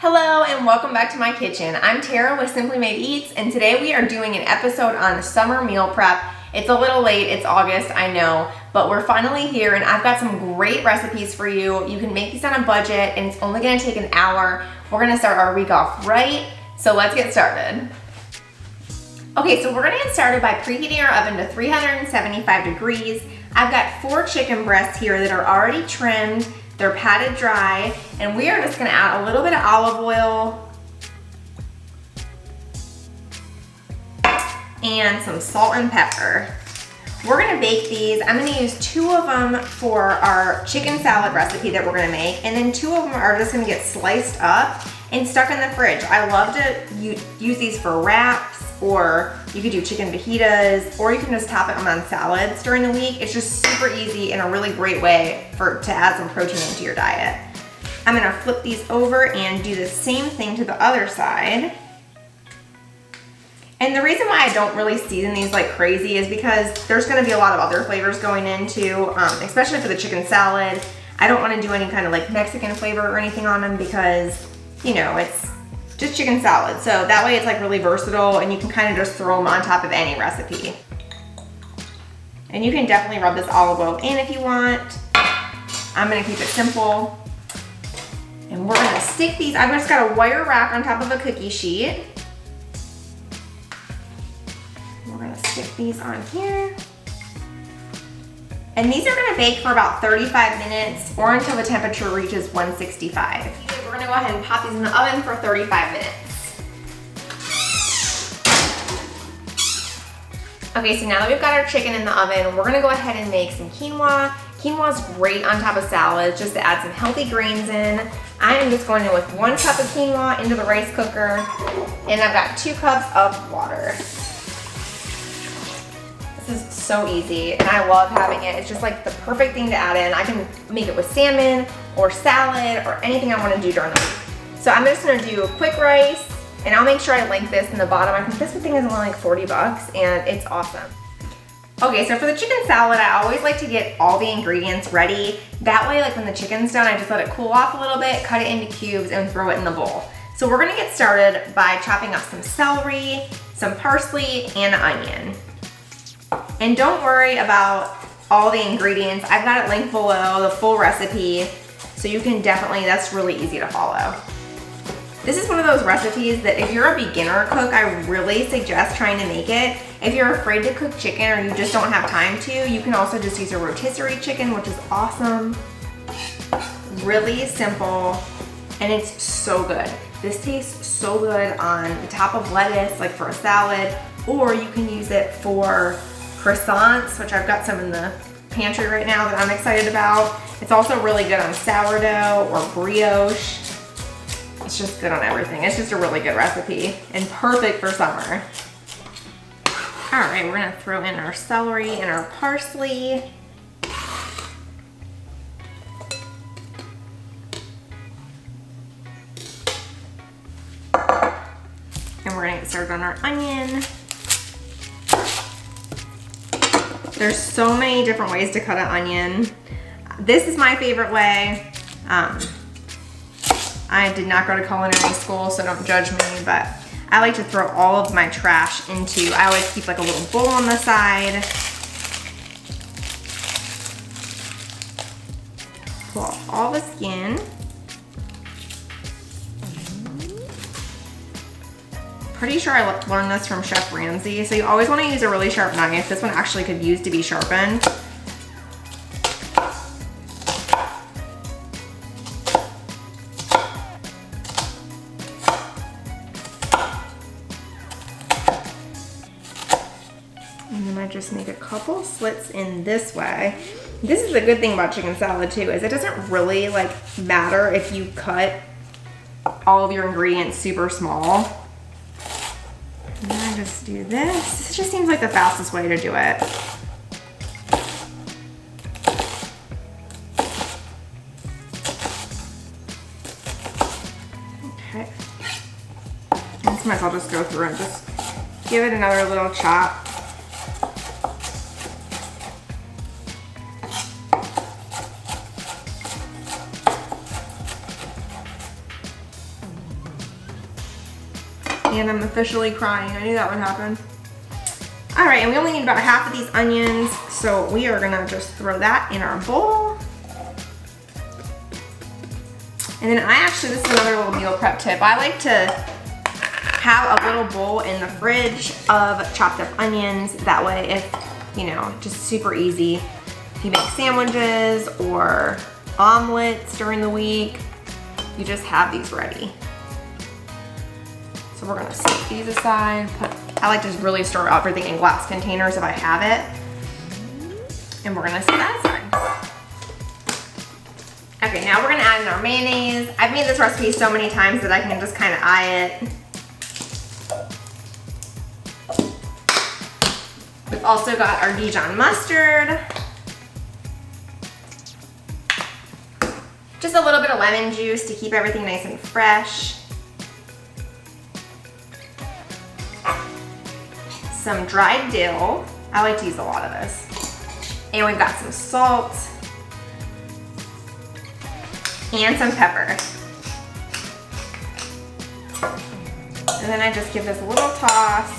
Hello and welcome back to my kitchen. I'm Tara with Simply Made Eats, and today we are doing an episode on summer meal prep. It's a little late, it's August, I know, but we're finally here and I've got some great recipes for you. You can make these on a budget and it's only gonna take an hour. We're gonna start our week off right, so let's get started. Okay, so we're gonna get started by preheating our oven to 375 degrees. I've got 4 chicken breasts here that are already trimmed. They're patted dry, and we are just gonna add a little bit of olive oil and some salt and pepper. We're gonna bake these. I'm gonna use 2 of them for our chicken salad recipe that we're gonna make, and then 2 of them are just gonna get sliced up and stuck in the fridge. I love to use these for wraps, or you could do chicken fajitas, or you can just top them on salads during the week. It's just super easy and a really great way to add some protein into your diet. I'm gonna flip these over and do the same thing to the other side. And the reason why I don't really season these like crazy is because there's gonna be a lot of other flavors going into, especially for the chicken salad. I don't wanna do any kind of like Mexican flavor or anything on them because, you know, it's just chicken salad. So that way it's like really versatile and you can kind of just throw them on top of any recipe. And you can definitely rub this olive oil in if you want. I'm gonna keep it simple. And we're gonna stick these, I've just got a wire rack on top of a cookie sheet. We're gonna stick these on here. And these are gonna bake for about 35 minutes or until the temperature reaches 165. We're gonna go ahead and pop these in the oven for 35 minutes. Okay, so now that we've got our chicken in the oven, we're gonna go ahead and make some quinoa. Quinoa is great on top of salads just to add some healthy grains in. I am just going in with 1 cup of quinoa into the rice cooker, and I've got 2 cups of water. This is so easy and I love having it. It's just like the perfect thing to add in. I can make it with salmon or salad or anything I want to do during the week. So I'm just going to do quick rice, and I'll make sure I link this in the bottom. I think this thing is only like 40 bucks and it's awesome. Okay, so for the chicken salad, I always like to get all the ingredients ready. That way, like when the chicken's done, I just let it cool off a little bit, cut it into cubes, and throw it in the bowl. So we're gonna get started by chopping up some celery, some parsley, and an onion. And don't worry about all the ingredients. I've got it linked below, the full recipe, so you can definitely, that's really easy to follow. This is one of those recipes that if you're a beginner cook, I really suggest trying to make it. If you're afraid to cook chicken or you just don't have time to, you can also just use a rotisserie chicken, which is awesome. Really simple, and it's so good. This tastes so good on the top of lettuce, like for a salad, or you can use it for croissants, which I've got some in the pantry right now that I'm excited about. It's also really good on sourdough or brioche. It's just good on everything. It's just a really good recipe and perfect for summer. All right, we're gonna throw in our celery and our parsley. And we're gonna get started on our onion. There's so many different ways to cut an onion. This is my favorite way. I did not go to culinary school, so don't judge me, but I like to throw all of my trash into, I always keep like a little bowl on the side. Pull off all the skin. Pretty sure I learned this from Chef Ramsay. So you always want to use a really sharp knife. This one actually could use to be sharpened. And then I just make a couple slits in this way. This is the good thing about chicken salad too, is it doesn't really like matter if you cut all of your ingredients super small. And then I just do this. This just seems like the fastest way to do it. Okay. And sometimes I'll just go through and just give it another little chop. And I'm officially crying. I knew that would happen. All right, and we only need about half of these onions, so we are gonna just throw that in our bowl. And then this is another little meal prep tip. I like to have a little bowl in the fridge of chopped up onions. That way, if, you know, just super easy. If you make sandwiches or omelets during the week, you just have these ready. So we're gonna set these aside. I like to really store everything in glass containers if I have it. And we're gonna set that aside. Okay, now we're gonna add in our mayonnaise. I've made this recipe so many times that I can just kind of eye it. We've also got our Dijon mustard. Just a little bit of lemon juice to keep everything nice and fresh. Some dried dill. I like to use a lot of this. And we've got some salt. And some pepper. And then I just give this a little toss.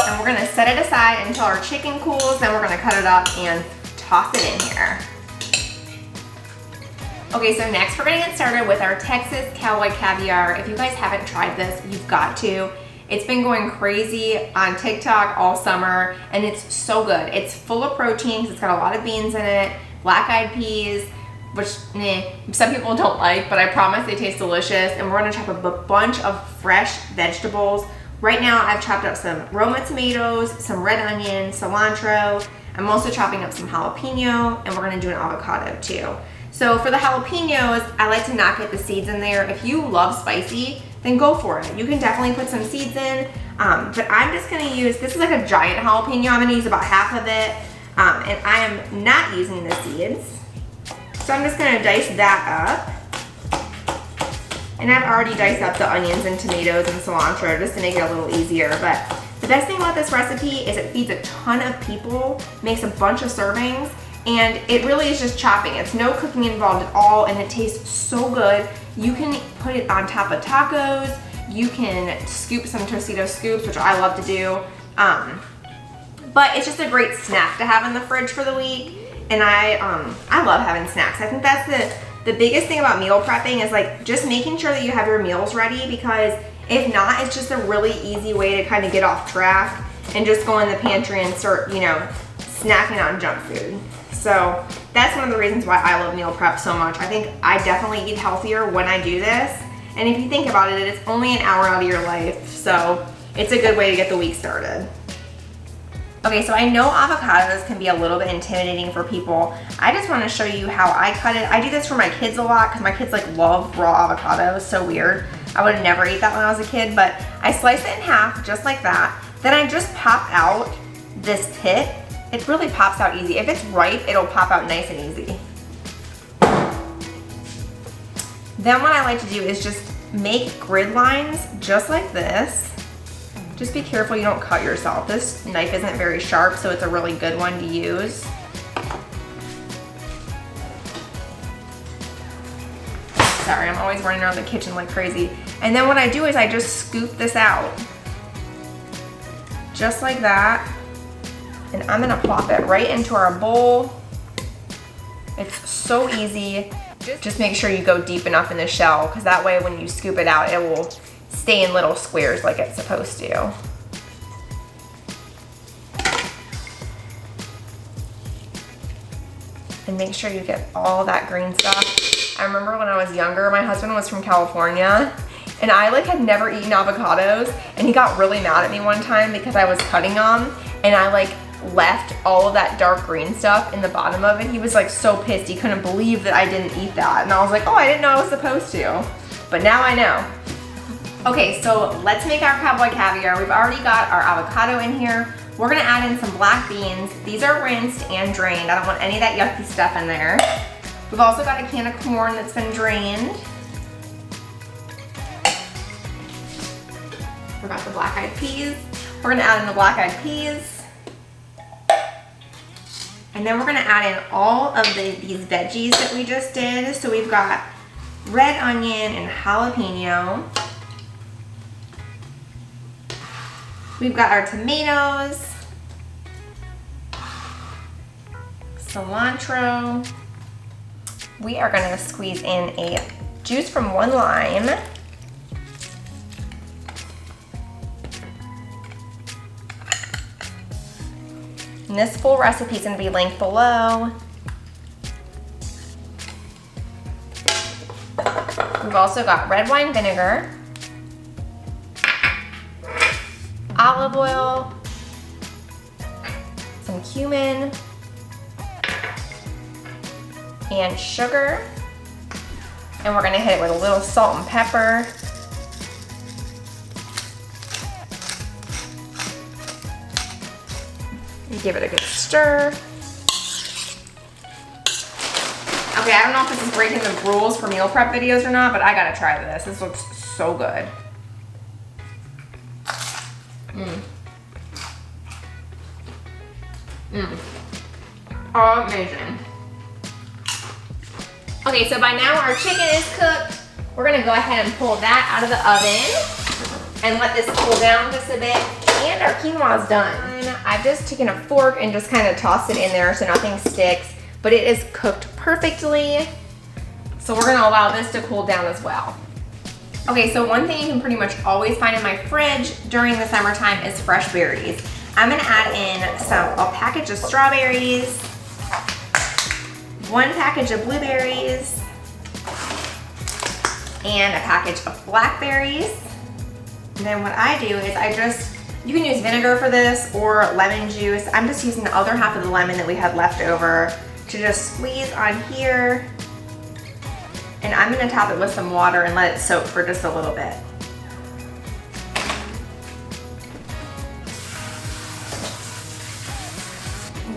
And we're gonna set it aside until our chicken cools, then we're gonna cut it up and toss it in here. Okay, so next we're gonna get started with our Texas Cowboy Caviar. If you guys haven't tried this, you've got to. It's been going crazy on TikTok all summer, and it's so good. It's full of protein because it's got a lot of beans in it, black-eyed peas, which some people don't like, but I promise they taste delicious. And we're gonna chop up a bunch of fresh vegetables. Right now, I've chopped up some Roma tomatoes, some red onion, cilantro. I'm also chopping up some jalapeno, and we're gonna do an avocado too. So for the jalapenos, I like to not get the seeds in there. If you love spicy, then go for it. You can definitely put some seeds in, but I'm just gonna use, this is like a giant jalapeno. I'm gonna use about half of it, and I am not using the seeds. So I'm just gonna dice that up. And I've already diced up the onions and tomatoes and cilantro just to make it a little easier. But the best thing about this recipe is it feeds a ton of people, makes a bunch of servings, and it really is just chopping. It's no cooking involved at all, and it tastes so good. You can put it on top of tacos. You can scoop some Tostito scoops, which I love to do. But it's just a great snack to have in the fridge for the week. And I love having snacks. I think that's the biggest thing about meal prepping is like just making sure that you have your meals ready, because if not, it's just a really easy way to kind of get off track and just go in the pantry and start, you know, snacking on junk food. So that's one of the reasons why I love meal prep so much. I think I definitely eat healthier when I do this. And if you think about it, it's only an hour out of your life. So it's a good way to get the week started. Okay, so I know avocados can be a little bit intimidating for people. I just want to show you how I cut it. I do this for my kids a lot because my kids like love raw avocados. So weird. I would never eat that when I was a kid, but I slice it in half just like that. Then I just pop out this pit. It really pops out easy. If it's ripe, it'll pop out nice and easy. Then what I like to do is just make grid lines just like this. Just be careful you don't cut yourself. This knife isn't very sharp, so it's a really good one to use. Sorry, I'm always running around the kitchen like crazy. And then what I do is I just scoop this out. Just like that. And I'm gonna plop it right into our bowl. It's so easy. Just make sure you go deep enough in the shell, because that way when you scoop it out, it will stay in little squares like it's supposed to. And make sure you get all that green stuff. I remember when I was younger, my husband was from California, and I like had never eaten avocados, and he got really mad at me one time because I was cutting them, and I like left all of that dark green stuff in the bottom of it. He was like so pissed. He couldn't believe that I didn't eat that. And I was like, oh, I didn't know I was supposed to. But now I know. Okay, so let's make our Cowboy Caviar. We've already got our avocado in here. We're gonna add in some black beans. These are rinsed and drained. I don't want any of that yucky stuff in there. We've also got a can of corn that's been drained. Forgot the black-eyed peas. We're gonna add in the black-eyed peas. And then we're gonna add in all of these veggies that we just did. So we've got red onion and jalapeno. We've got our tomatoes, cilantro. We are gonna squeeze in a juice from 1 lime. And this full recipe is gonna be linked below. We've also got red wine vinegar, olive oil, some cumin, and sugar. And we're gonna hit it with a little salt and pepper. And give it a good stir. Okay, I don't know if this is breaking the rules for meal prep videos or not, but I gotta try this. This looks so good. Amazing. Okay, so by now our chicken is cooked. We're gonna go ahead and pull that out of the oven and let this cool down just a bit. And our quinoa is done. I've just taken a fork and just kind of tossed it in there so nothing sticks, but it is cooked perfectly. So we're gonna allow this to cool down as well. Okay, so one thing you can pretty much always find in my fridge during the summertime is fresh berries. I'm gonna add in a package of strawberries, 1 package of blueberries, and a package of blackberries. And then what I do is you can use vinegar for this or lemon juice. I'm just using the other half of the lemon that we had left over to just squeeze on here. And I'm gonna top it with some water and let it soak for just a little bit.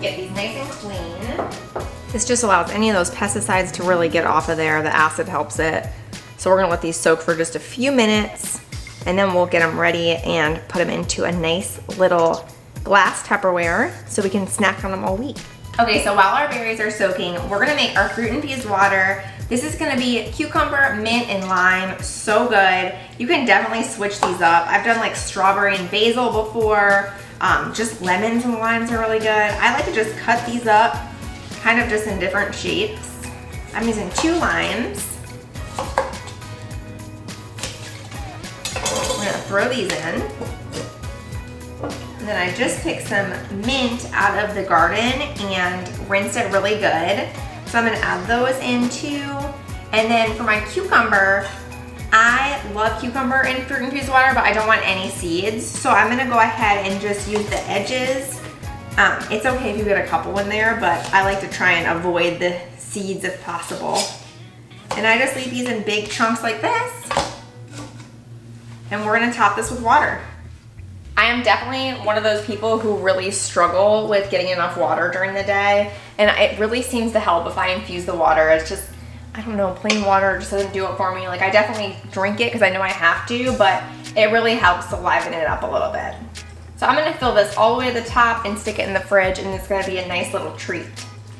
Get these nice and clean. This just allows any of those pesticides to really get off of there. The acid helps it. So we're gonna let these soak for just a few minutes, and then we'll get them ready and put them into a nice little glass Tupperware so we can snack on them all week. Okay, so while our berries are soaking, we're gonna make our fruit infused water. This is gonna be cucumber, mint, and lime. So good. You can definitely switch these up. I've done like strawberry and basil before. Just lemons and limes are really good. I like to just cut these up kind of just in different shapes. I'm using 2 limes. I'm gonna throw these in. And then I just picked some mint out of the garden and rinsed it really good. So I'm gonna add those in too. And then for my cucumber, I love cucumber in fruit infused water, but I don't want any seeds. So I'm gonna go ahead and just use the edges. It's okay if you get a couple in there, but I like to try and avoid the seeds if possible. And I just leave these in big chunks like this. And we're gonna top this with water. I am definitely one of those people who really struggle with getting enough water during the day. And it really seems to help if I infuse the water. It's just, I don't know, plain water just doesn't do it for me. Like, I definitely drink it because I know I have to, but it really helps to liven it up a little bit. So I'm gonna fill this all the way to the top and stick it in the fridge, and it's gonna be a nice little treat.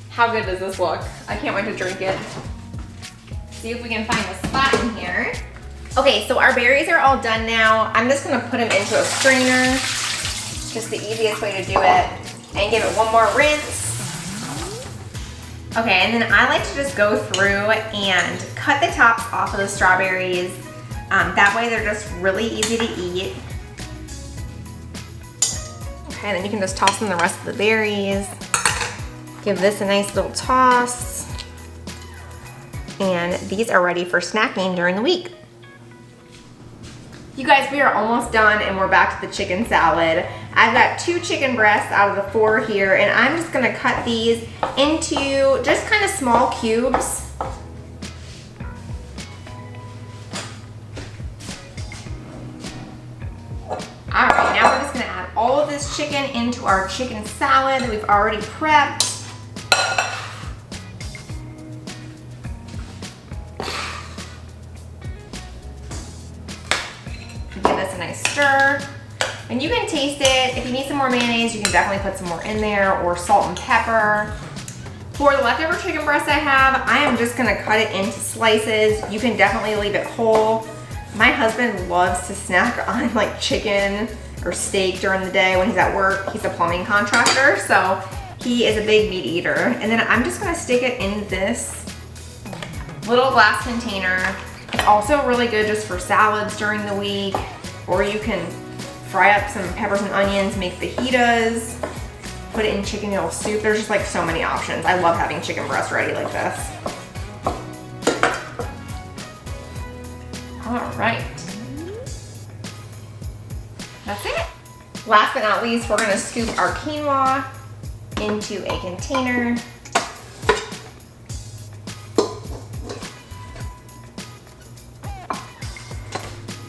How good does this look? I can't wait to drink it. See if we can find a spot in here. Okay, so our berries are all done now. I'm just gonna put them into a strainer. Just the easiest way to do it. And give it one more rinse. Okay, and then I like to just go through and cut the tops off of the strawberries. That way they're just really easy to eat. Okay, and then you can just toss in the rest of the berries. Give this a nice little toss. And these are ready for snacking during the week. You guys, we are almost done and we're back to the chicken salad. I've got 2 chicken breasts out of the 4 here, and I'm just gonna cut these into just kind of small cubes. All right, now we're just gonna add all of this chicken into our chicken salad that we've already prepped. Give this a nice stir. And you can taste it. If you need some more mayonnaise, you can definitely put some more in there, or salt and pepper. For the leftover chicken breast I have, I am just gonna cut it into slices. You can definitely leave it whole. My husband loves to snack on like chicken or steak during the day when he's at work. He's a plumbing contractor, so he is a big meat eater. And then I'm just gonna stick it in this little glass container. It's also really good just for salads during the week, or you can fry up some peppers and onions, make fajitas, put it in chicken noodle soup. There's just like so many options. I love having chicken breast ready like this. All right. That's it. Last but not least, we're gonna scoop our quinoa into a container.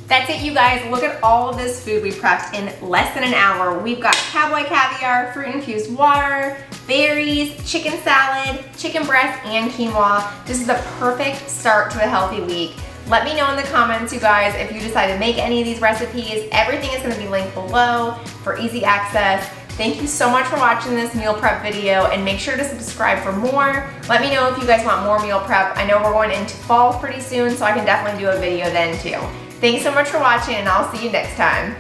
That's it, you guys. Look at all of this food we prepped in less than an hour. We've got Cowboy Caviar, fruit infused water, berries, chicken salad, chicken breast, and quinoa. This is the perfect start to a healthy week. Let me know in the comments, you guys, if you decide to make any of these recipes. Everything is gonna be linked below for easy access. Thank you so much for watching this meal prep video, and make sure to subscribe for more. Let me know if you guys want more meal prep. I know we're going into fall pretty soon, so I can definitely do a video then too. Thanks so much for watching, and I'll see you next time.